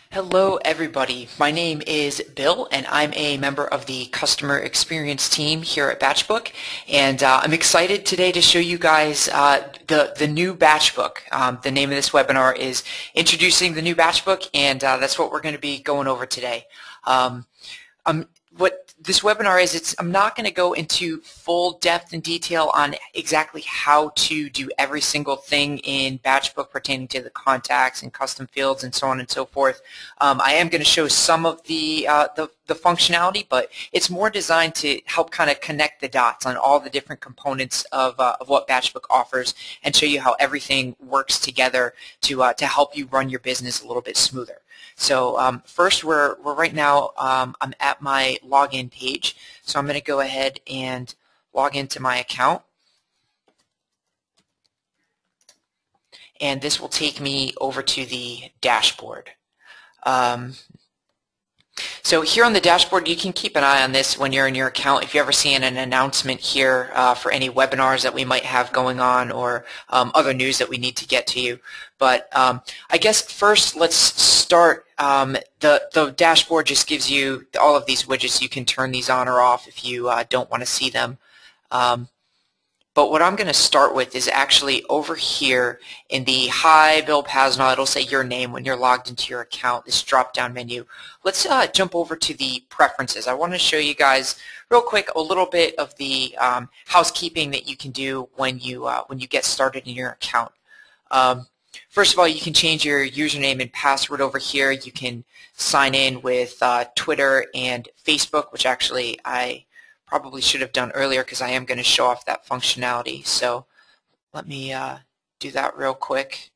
Hello everybody, my name is Bill and I'm a member of the customer experience team here at Batchbook, and I'm excited today to show you guys the new Batchbook. The name of this webinar is Introducing the New Batchbook, and that's what we're going to be going over today. What this webinar is, I'm not going to go into full depth and detail on exactly how to do every single thing in Batchbook pertaining to the contacts and custom fields and so on and so forth. I am going to show some of the functionality, but it's more designed to help kind of connect the dots on all the different components of what Batchbook offers and show you how everything works together to help you run your business a little bit smoother. So first, we're right now, I'm at my login page, so I'm going to go ahead and log into my account, and this will take me over to the dashboard. So here on the dashboard, you can keep an eye on this when you're in your account. If you ever see an announcement here for any webinars that we might have going on, or other news that we need to get to you. But I guess first let's start. The dashboard just gives you all of these widgets. You can turn these on or off if you don't want to see them. But what I'm going to start with is actually over here in the Hi Bill Pasnall. It'll say your name when you're logged into your account, this drop-down menu. Let's jump over to the preferences. I want to show you guys real quick a little bit of the housekeeping that you can do when you get started in your account. First of all, you can change your username and password over here. You can sign in with Twitter and Facebook, which actually I probably should have done earlier because I am going to show off that functionality. So let me do that real quick.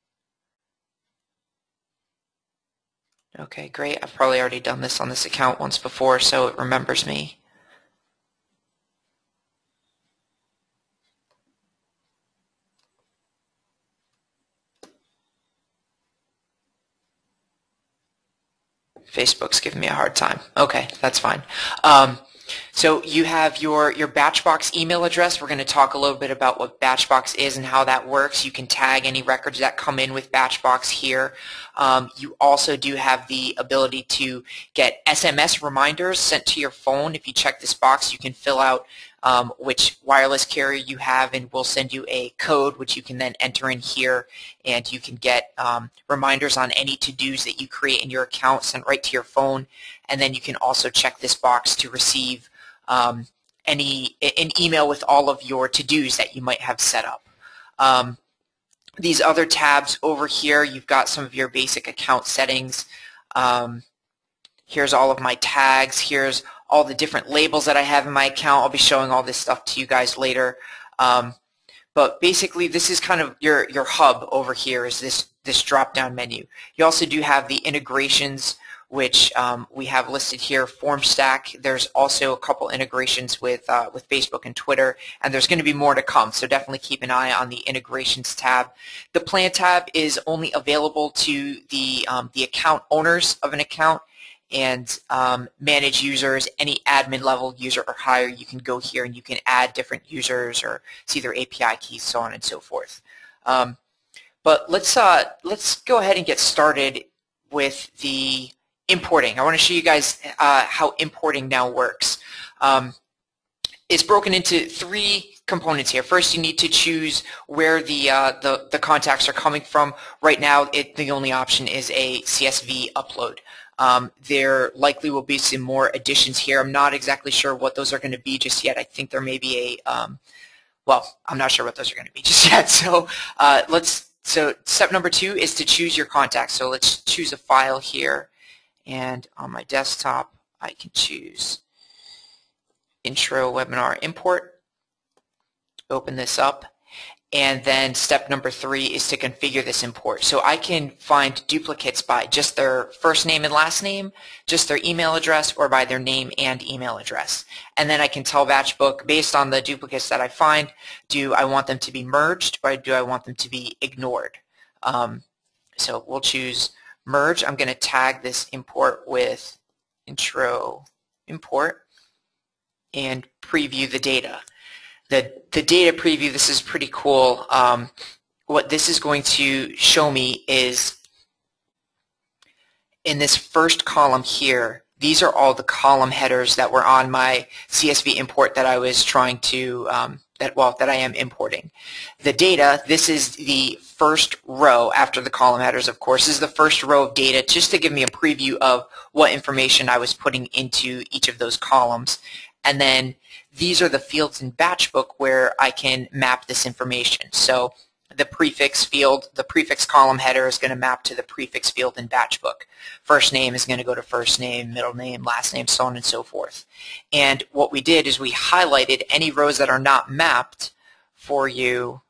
Okay, great. I've probably already done this on this account once before, so it remembers me. Facebook's giving me a hard time. Okay, that's fine. So you have your Batchbox email address. We're going to talk a little bit about what Batchbox is and how that works. You can tag any records that come in with Batchbox here. You also do have the ability to get SMS reminders sent to your phone. If you check this box, you can fill out which wireless carrier you have, and we'll send you a code which you can then enter in here, and you can get reminders on any to-dos that you create in your account sent right to your phone. And then you can also check this box to receive an email with all of your to-dos that you might have set up. These other tabs over here, you've got some of your basic account settings. Here's all of my tags. Here's all the different labels that I have in my account. I'll be showing all this stuff to you guys later. But basically, this is kind of your hub over here, is this drop-down menu. You also do have the integrations, which we have listed here. FormStack. There's also a couple integrations with Facebook and Twitter, and there's going to be more to come. So definitely keep an eye on the integrations tab. The plan tab is only available to the account owners of an account, and manage users. Any admin level user or higher, you can go here and you can add different users or see their API keys, so on and so forth. But let's go ahead and get started with the importing. I want to show you guys how importing now works. It's broken into three components here. First, you need to choose where the contacts are coming from. Right now, the only option is a CSV upload. There likely will be some more additions here. I'm not exactly sure what those are going to be just yet. I think there may be well, I'm not sure what those are going to be just yet. So so step number 2 is to choose your contacts. So let's choose a file here, and on my desktop I can choose intro webinar import. Open this up. And then step number 3 is to configure this import. So I can find duplicates by just their first name and last name, just their email address, or by their name and email address. And then I can tell Batchbook, based on the duplicates that I find, do I want them to be merged or do I want them to be ignored? So we'll choose merge. I'm going to tag this import with intro import and preview the data. The data preview, this is pretty cool. What this is going to show me is in this first column here, these are all the column headers that were on my CSV import that I was trying to, that I am importing. The data, this is the first row after the column headers, of course. This is the first row of data just to give me a preview of what information I was putting into each of those columns. And then these are the fields in Batchbook where I can map this information. So the prefix field, the prefix column header is going to map to the prefix field in Batchbook. First name is going to go to first name, middle name, last name, so on and so forth. And what we did is we highlighted any rows that are not mapped for you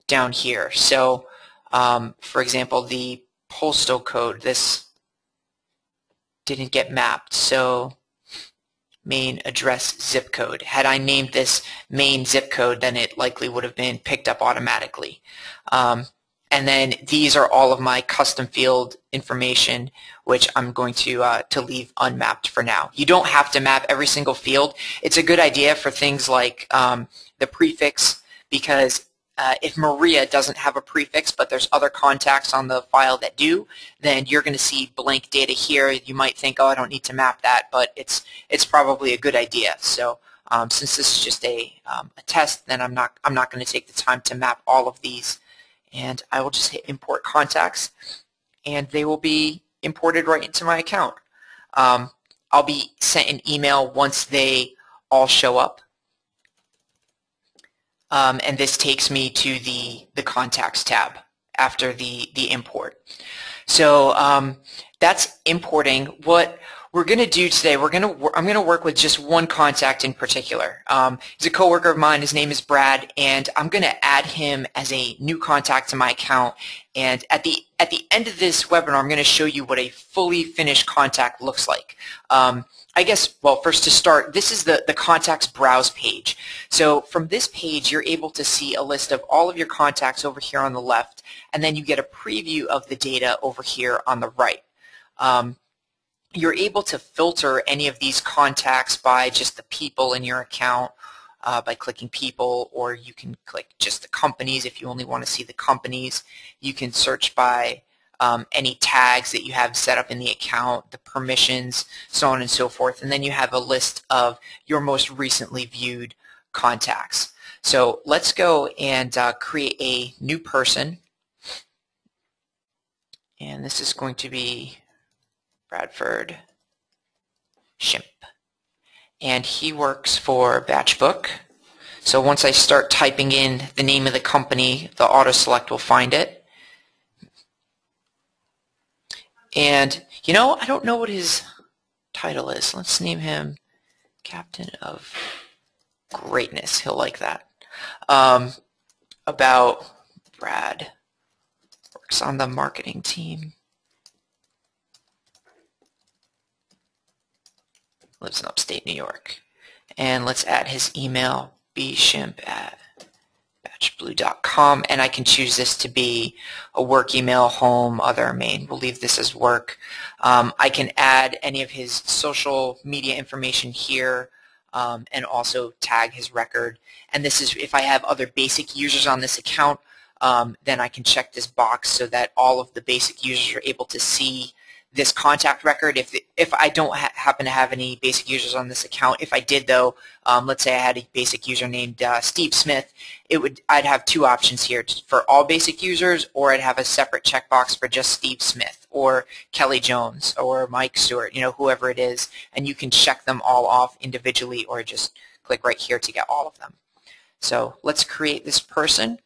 down here. So, for example, the postal code, this didn't get mapped, so main address zip code. Had I named this main zip code, then it likely would have been picked up automatically. And then these are all of my custom field information, which I'm going to leave unmapped for now. You don't have to map every single field. It's a good idea for things like the prefix, because if Maria doesn't have a prefix, but there's other contacts on the file that do, then you're going to see blank data here. You might think, oh, I don't need to map that, but it's probably a good idea. So since this is just a test, then I'm not going to take the time to map all of these, and I will just hit import contacts, and they will be imported right into my account. I'll be sent an email once they all show up. And this takes me to the contacts tab after the import. So that's importing. What we're going to do today, I'm going to work with just one contact in particular. He's a coworker of mine. His name is Brad, and I'm going to add him as a new contact to my account. And at the end of this webinar, I'm going to show you what a fully finished contact looks like. I guess, well, first to start, this is the contacts browse page. So from this page, you're able to see a list of all of your contacts over here on the left, and then you get a preview of the data over here on the right. You're able to filter any of these contacts by just the people in your account by clicking people, or you can click just the companies if you only want to see the companies. You can search by any tags that you have set up in the account, the permissions, so on and so forth, and then you have a list of your most recently viewed contacts. So let's go and create a new person, and this is going to be Bradford Shimp, and he works for Batchbook. So once I start typing in the name of the company, the auto select will find it. And, you know, I don't know what his title is. Let's name him Captain of Greatness. He'll like that. About Brad. Works on the marketing team. Lives in upstate New York. And let's add his email, bshimp@batchblue.com, and I can choose this to be a work email, home, other, main. We'll leave this as work. I can add any of his social media information here, and also tag his record. And this is if I have other basic users on this account, then I can check this box so that all of the basic users are able to see this contact record. If I don't happen to have any basic users on this account, if I did though, let's say I had a basic user named Steve Smith, I'd have two options here for all basic users, or I'd have a separate checkbox for just Steve Smith or Kelly Jones or Mike Stewart, you know, whoever it is, and you can check them all off individually or just click right here to get all of them. So let's create this person.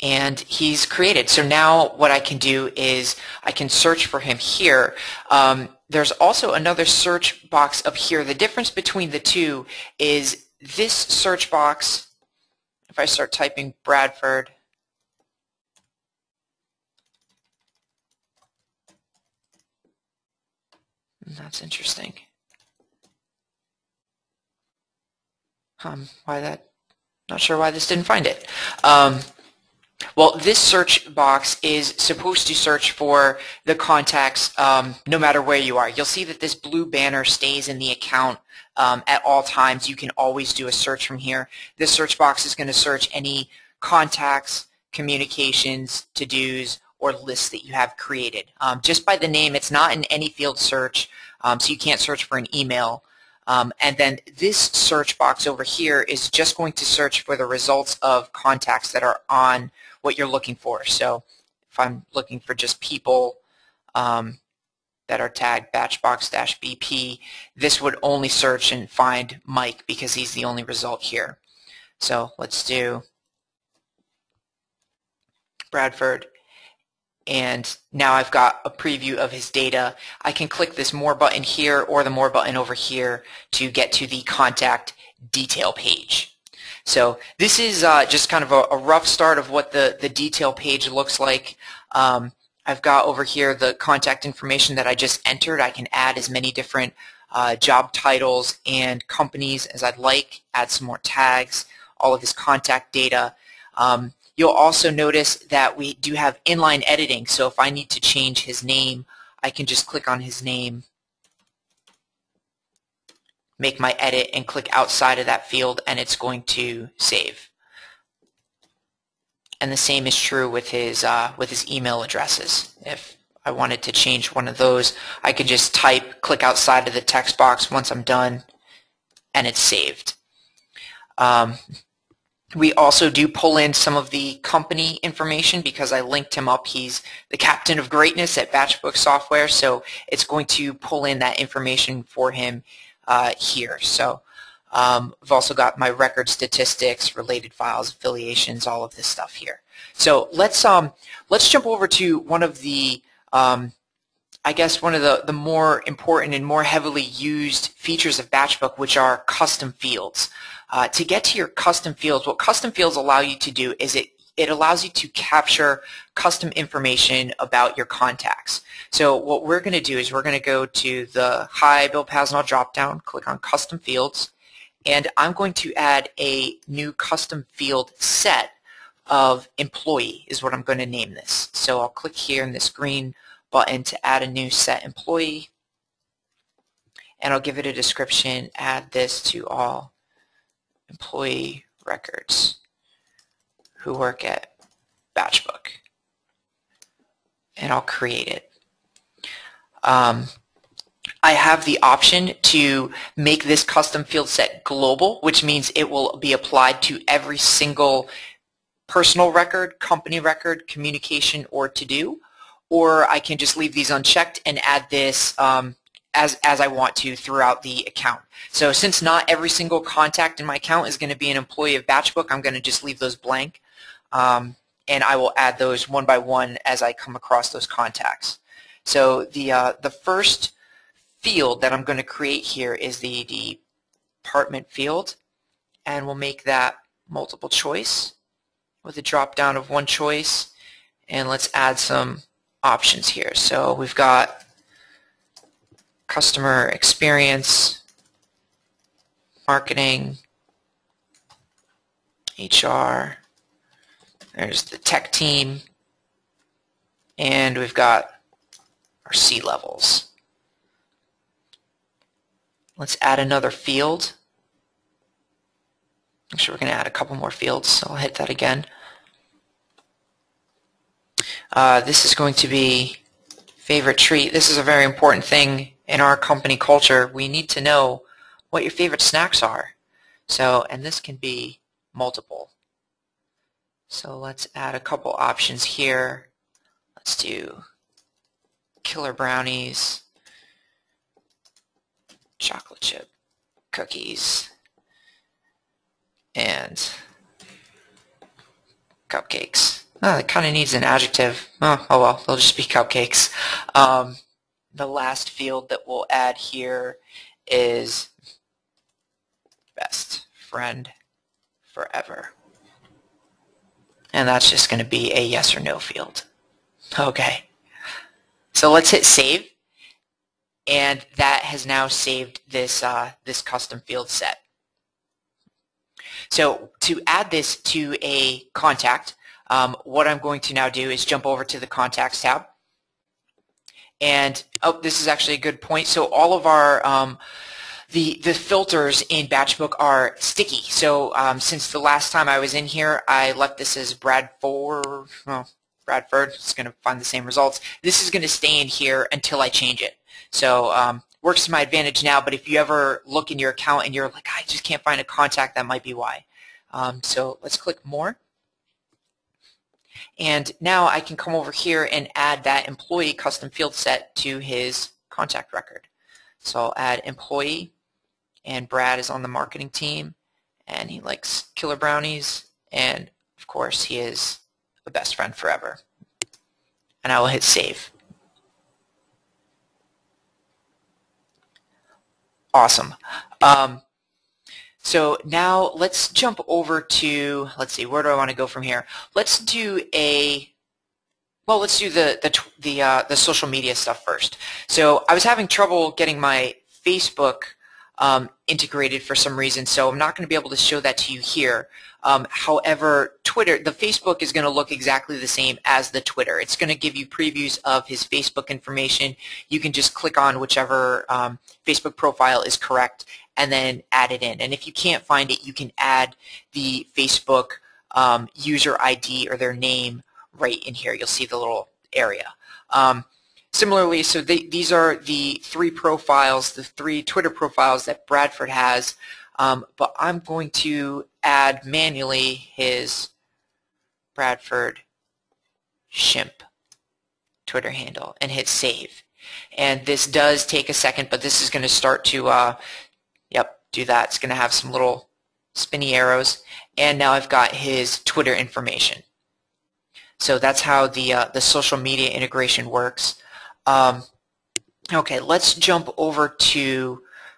And he's created. So now what I can do is I can search for him here. There's also another search box up here. The difference between the two is this search box, if I start typing Bradford, that's interesting. Not sure why this didn't find it. Well, this search box is supposed to search for the contacts no matter where you are. You'll see that this blue banner stays in the account at all times. You can always do a search from here. This search box is going to search any contacts communications, to-dos, or lists that you have created. Just by the name, it's not in any field search, so you can't search for an email. And then this search box over here is just going to search for the results of contacts that are on what you're looking for. So if I'm looking for just people that are tagged Batchbox-BP, this would only search and find Mike because he's the only result here. So let's do Bradford, and now I've got a preview of his data. I can click this More button here or the More button over here to get to the contact detail page. So this is just kind of a rough start of what the detail page looks like. I've got over here the contact information that I just entered. I can add as many different job titles and companies as I'd like, add some more tags, all of his contact data. You'll also notice that we do have inline editing, so if I need to change his name, I can just click on his name, make my edit, and click outside of that field, and it's going to save. And the same is true with his email addresses. If I wanted to change one of those, I could just type, click outside of the text box once I'm done, and it's saved. We also do pull in some of the company information because I linked him up. He's the captain of greatness at Batchbook Software, so it's going to pull in that information for him here. So I've also got my record statistics, related files, affiliations, all of this stuff here. So let's jump over to one of the I guess one of the more important and more heavily used features of Batchbook, which are custom fields. To get to your custom fields, what custom fields allow you to do is it allows you to capture custom information about your contacts. So what we're going to do is we're going to go to the Hi Bill Pasnall dropdown, click on custom fields, and I'm going to add a new custom field set of employee is what I'm going to name this. So I'll click here in this green button to add a new set employee, and I'll give it a description, add this to all employee records who work at Batchbook, and I'll create it. I have the option to make this custom field set global, which means it will be applied to every single personal record, company record, communication, or to-do, or I can just leave these unchecked and add this as I want to throughout the account. So since not every single contact in my account is going to be an employee of Batchbook, I'm going to just leave those blank, and I will add those one by one as I come across those contacts. So the first field that I'm going to create here is the department field, and we'll make that multiple choice with a drop down of one choice, and let's add some options here. So we've got customer experience, marketing, HR, there's the tech team, and we've got our C-levels. Let's add another field. Actually, we're going to add a couple more fields, so I'll hit that again. This is going to be favorite treat. This is a very important thing in our company culture. We need to know what your favorite snacks are. So, and this can be multiple. So let's add a couple options here. Let's do killer brownies, chocolate chip cookies, and cupcakes. Oh, it kind of needs an adjective. Oh well, they'll just be cupcakes. The last field that we'll add here is best friend forever. And that's just going to be a yes or no field. Okay. So let's hit save. And that has now saved this, this custom field set. So to add this to a contact, what I'm going to now do is jump over to the Contacts tab. And, oh, this is actually a good point. So all of our, the filters in Batchbook are sticky. So since the last time I was in here, I left this as Bradford. It's going to find the same results. This is going to stay in here until I change it. So works to my advantage now, but if you ever look in your account and you're like, I just can't find a contact, that might be why. So let's click More. And now I can come over here and add that employee custom field set to his contact record. So I'll add employee, and Brad is on the marketing team, and he likes killer brownies, and of course he is a best friend forever. And I will hit save. Awesome. So now let's jump over to, let's see, where do I want to go from here? Let's do the social media stuff first. So I was having trouble getting my Facebook integrated for some reason, so I'm not going to be able to show that to you here. However, the Facebook is going to look exactly the same as the Twitter. It's going to give you previews of his Facebook information. You can just click on whichever Facebook profile is correct and then add it in. And if you can't find it, you can add the Facebook user ID or their name right in here. You'll see the little area. Similarly, so these are the three profiles, the three Twitter profiles that Bradford has, but I'm going to add manually his Bradford Shimp Twitter handle and hit save. And this does take a second, but this is going to start to, do that. It's going to have some little spinny arrows, and now I've got his Twitter information. So that's how the social media integration works. Okay, let's jump over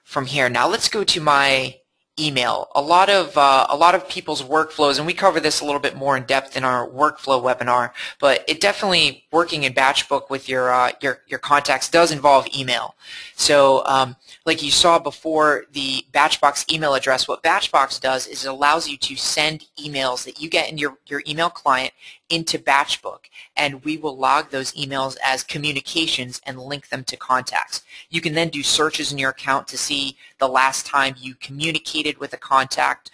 from here. Now let's go to my email. A lot of people's workflows, and we cover this a little bit more in depth in our workflow webinar, but it definitely, working in Batchbook with your contacts does involve email. So like you saw before, the Batchbox email address, what Batchbox does is it allows you to send emails that you get in your email client into Batchbook, and we will log those emails as communications and link them to contacts. You can then do searches in your account to see the last time you communicated with a contact.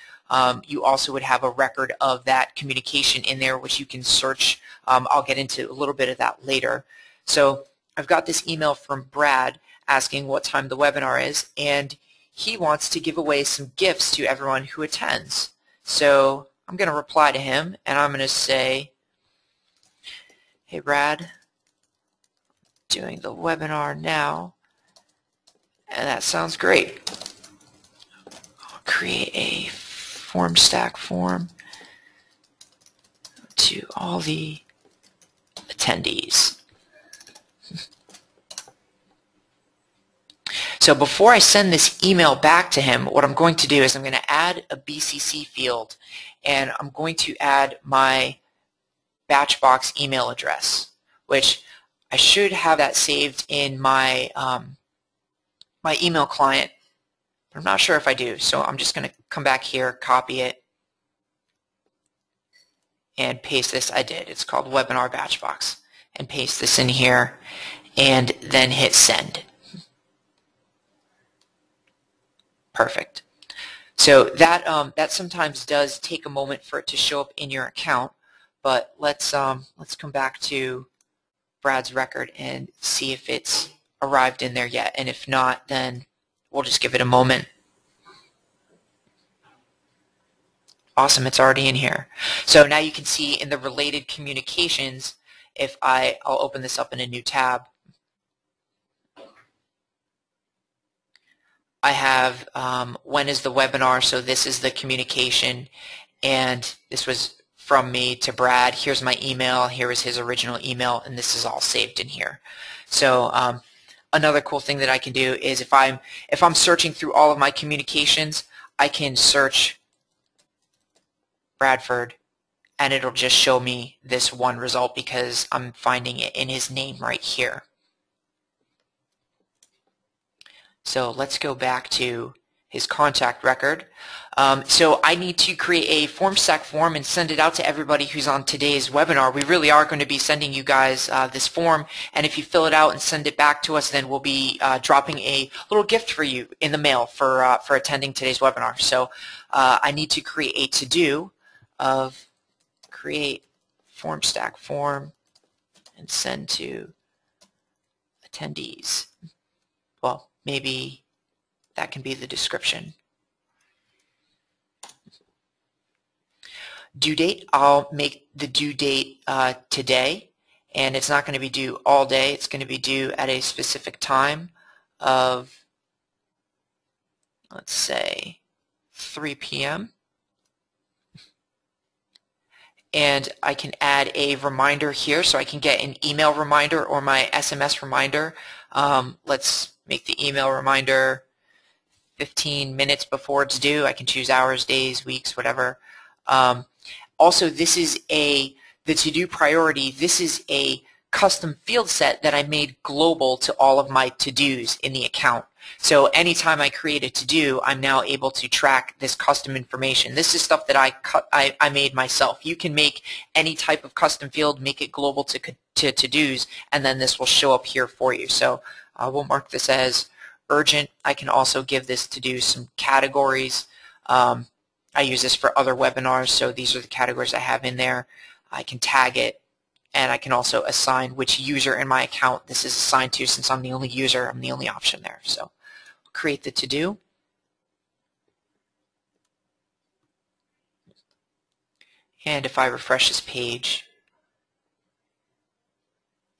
You also would have a record of that communication in there, which you can search. I'll get into a little bit of that later. So I've got this email from Brad asking what time the webinar is, and he wants to give away some gifts to everyone who attends. So I'm going to reply to him, and I'm going to say, hey Brad, doing the webinar now, and that sounds great. I'll create a form stack form to all the attendees. So before I send this email back to him, what I'm going to do is I'm going to add a BCC field, and I'm going to add my Batchbox email address, which I should have that saved in my my email client, but I'm not sure if I do. So I'm just going to come back here, copy it, and paste this. I did. It's called Webinar Batchbox, and paste this in here, and then hit send. Perfect. So that that sometimes does take a moment for it to show up in your account, but let's come back to Brad's record and see if it's arrived in there yet, and if not, then we'll just give it a moment. Awesome, it's already in here. So now you can see in the related communications, if I'll open this up in a new tab, I have when is the webinar, so this is the communication, and this was from me to Brad. Here's my email, here is his original email, and this is all saved in here. So another cool thing that I can do is if I'm searching through all of my communications, I can search Bradford, and it'll just show me this one result because I'm finding it in his name right here. So let's go back to his contact record. So I need to create a form stack form and send it out to everybody who's on today's webinar. We really are going to be sending you guys this form, and if you fill it out and send it back to us, then we'll be dropping a little gift for you in the mail for attending today's webinar. So I need to create a to-do of create form stack form and send to attendees. Well, maybe that can be the description. Due date, I'll make the due date today, and it's not going to be due all day. It's going to be due at a specific time of, let's say, 3 p.m. And I can add a reminder here, so I can get an email reminder or my SMS reminder. Let's make the email reminder 15 minutes before it's due. I can choose hours, days, weeks, whatever. Also, this is the to-do priority. This is a custom field set that I made global to all of my to-dos in the account. So anytime I create a to-do, I'm now able to track this custom information. This is stuff that I made myself. You can make any type of custom field, make it global to to-dos, and then this will show up here for you. So we'll mark this as urgent. I can also give this to-do some categories. I use this for other webinars, so these are the categories I have in there. I can tag it, and I can also assign which user in my account this is assigned to. Since I'm the only user, I'm the only option there. So I'll create the to-do. And if I refresh this page,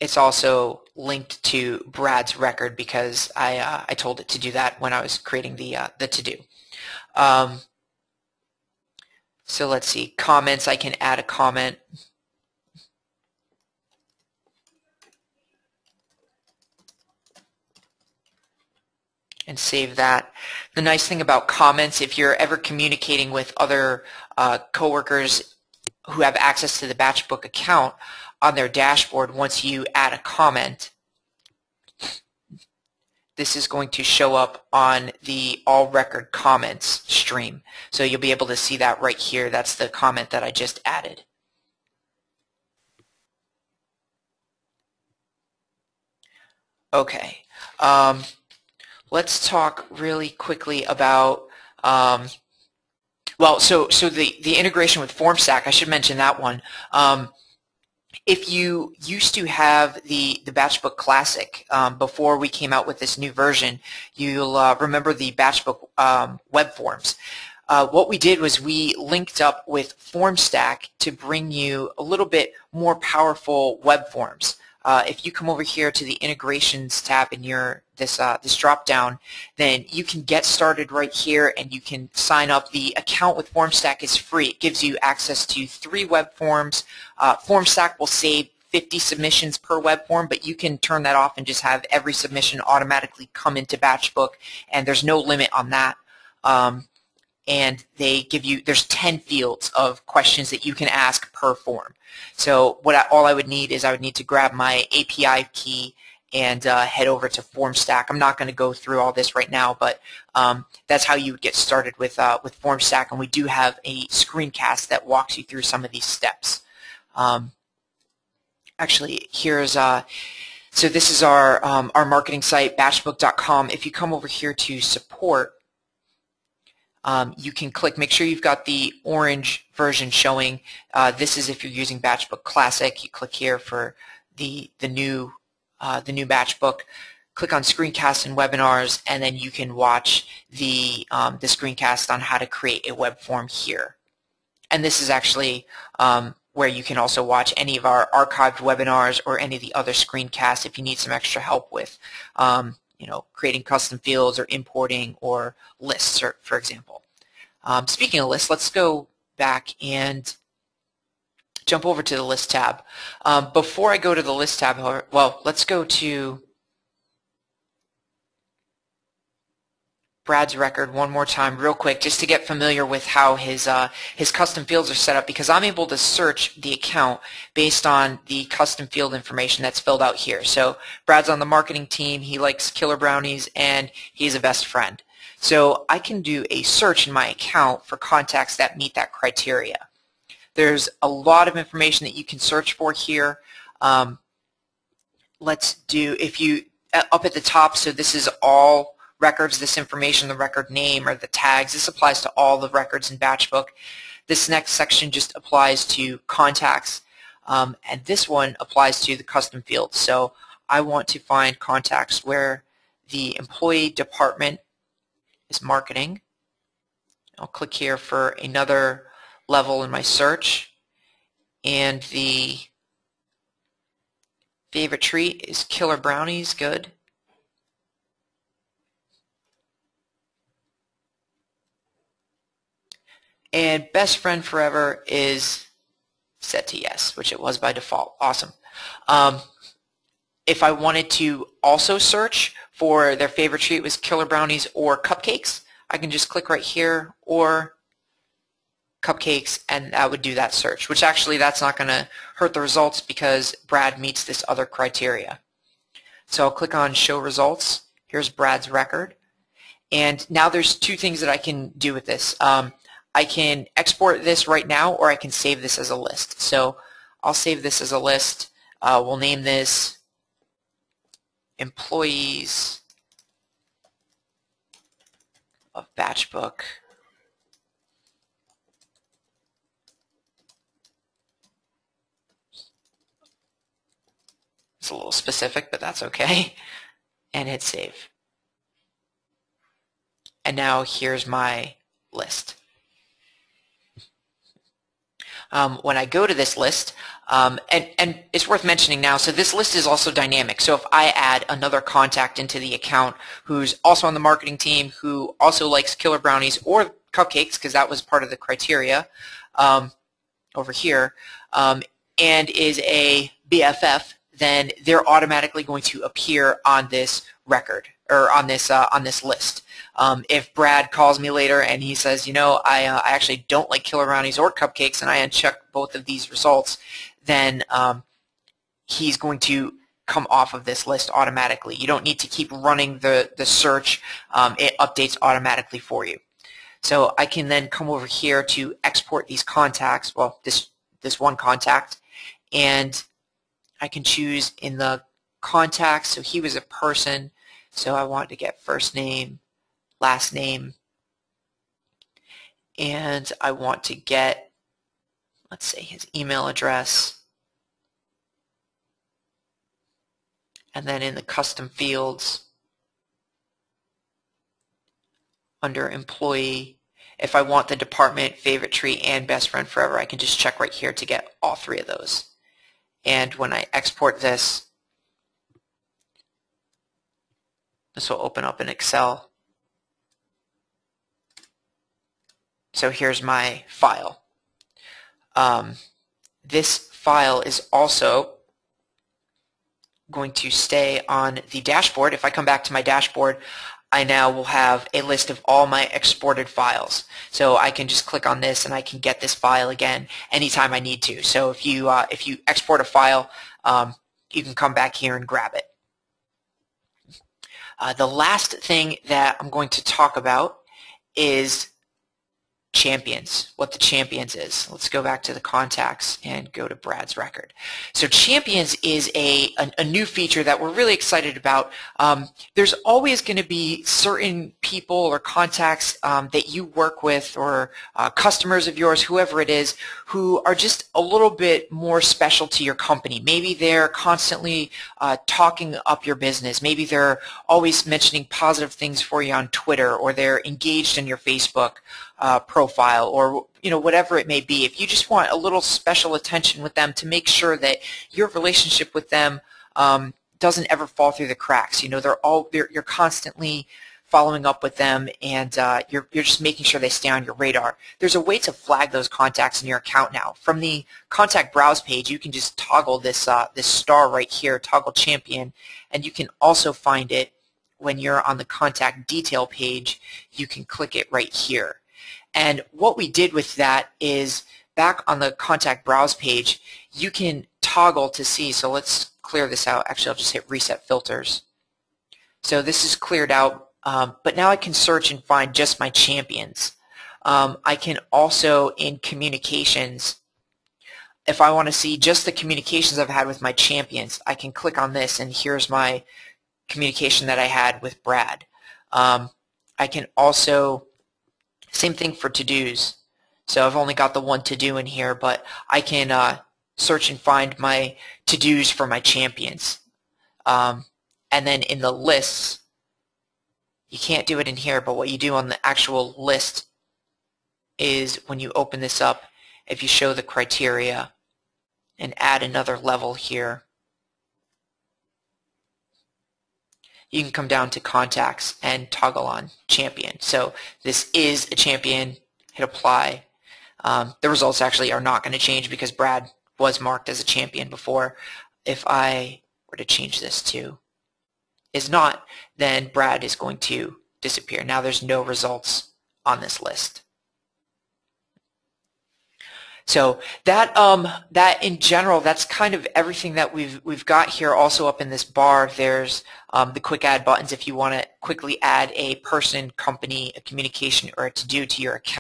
it's also linked to Brad's record because I told it to do that when I was creating the to-do. So let's see, comments, I can add a comment. And save that. The nice thing about comments, if you're ever communicating with other coworkers who have access to the Batchbook account on their dashboard, once you add a comment, this is going to show up on the all record comments stream. So you'll be able to see that right here. That's the comment that I just added. Okay. Let's talk really quickly about well, so the integration with FormStack, I should mention that one. If you used to have the Batchbook Classic before we came out with this new version, you'll remember the Batchbook web forms. What we did was we linked up with FormStack to bring you a little bit more powerful web forms. If you come over here to the integrations tab in your this drop down, then you can get started right here and you can sign up. The account with FormStack is free. It gives you access to 3 web forms. FormStack will save 50 submissions per web form, but you can turn that off and just have every submission automatically come into Batchbook, and there's no limit on that. And they give you, there's 10 fields of questions that you can ask per form. So all I would need is I would need to grab my API key and head over to FormStack. I'm not going to go through all this right now, but that's how you would get started with FormStack, and we do have a screencast that walks you through some of these steps. Actually, here's so this is our marketing site, batchbook.com. If you come over here to support, you can click, make sure you've got the orange version showing. This is if you're using Batchbook Classic. You click here for the new Batchbook. Click on Screencasts and Webinars, and then you can watch the screencast on how to create a web form here. And this is actually where you can also watch any of our archived webinars or any of the other screencasts if you need some extra help with creating custom fields or importing or lists, for example. Speaking of lists, let's go back and jump over to the list tab. Before I go to the list tab, however, well, let's go to Brad's record one more time real quick just to get familiar with how his custom fields are set up, because I'm able to search the account based on the custom field information that's filled out here. So Brad's on the marketing team, he likes killer brownies, and he's a best friend. So I can do a search in my account for contacts that meet that criteria. There's a lot of information that you can search for here. Let's do, if you, up at the top, so this is all records, this information, the record name or the tags. This applies to all the records in Batchbook. This next section just applies to contacts, and this one applies to the custom fields. So I want to find contacts where the employee department is marketing. I'll click here for another level in my search, and the favorite treat is killer brownies. Good. And best friend forever is set to yes, which it was by default. Awesome. If I wanted to also search for their favorite treat was killer brownies or cupcakes, I can just click right here, or cupcakes, and that would do that search, which actually that's not going to hurt the results because Brad meets this other criteria. So I'll click on show results. Here's Brad's record. And now there's two things that I can do with this. I can export this right now, or I can save this as a list. So I'll save this as a list. We'll name this Employees of Batchbook. It's a little specific, but that's okay. And hit save. And now here's my list. When I go to this list, and it's worth mentioning now, so this list is also dynamic. So if I add another contact into the account who's also on the marketing team, who also likes killer brownies or cupcakes, because that was part of the criteria over here, and is a BFF, then they're automatically going to appear on this record, or on this list. If Brad calls me later and he says, you know, I actually don't like killer brownies or cupcakes, and I uncheck both of these results, then he's going to come off of this list automatically. You don't need to keep running the search. It updates automatically for you. So I can then come over here to export these contacts, well, this one contact, and I can choose in the contacts, so he was a person, so I want to get first name, last name, and I want to get, let's say, his email address, and then in the custom fields, under employee, if I want the department, favorite treat, and best friend forever, I can just check right here to get all three of those. And when I export this, this will open up in Excel. So here's my file. This file is also going to stay on the dashboard. If I come back to my dashboard, I now will have a list of all my exported files. So I can just click on this and I can get this file again anytime I need to. So if you export a file, you can come back here and grab it. The last thing that I'm going to talk about is champions, what the champions is. Let's go back to the contacts and go to Brad's record. So champions is a new feature that we're really excited about. There's always going to be certain people or contacts that you work with, or customers of yours, whoever it is, who are just a little bit more special to your company. Maybe they're constantly talking up your business. Maybe they're always mentioning positive things for you on Twitter, or they're engaged in your Facebook profile, or whatever it may be. If you just want a little special attention with them to make sure that your relationship with them doesn't ever fall through the cracks, you're constantly following up with them, and you're just making sure they stay on your radar. There's a way to flag those contacts in your account now. From the contact browse page, you can just toggle this this star right here, toggle champion, and you can also find it when you're on the contact detail page. You can click it right here. And what we did with that is, back on the contact browse page, you can toggle to see. So let's clear this out. Actually, I'll just hit reset filters. So this is cleared out. But now I can search and find just my champions. I can also, in communications, if I want to see just the communications I've had with my champions, I can click on this, and here's my communication that I had with Brad. I can also, same thing for to-dos. So I've only got the one to-do in here, but I can search and find my to-dos for my champions. And then in the lists, you can't do it in here, but what you do on the actual list is when you open this up, if you show the criteria and add another level here, you can come down to contacts and toggle on champion. So this is a champion, hit apply. The results actually are not going to change because Brad was marked as a champion before. If I were to change this to is not, then Brad is going to disappear. Now there's no results on this list. So that that in general, that's kind of everything that we've got here. Also up in this bar, there's the quick add buttons if you want to quickly add a person, company, a communication, or a to-do to your account.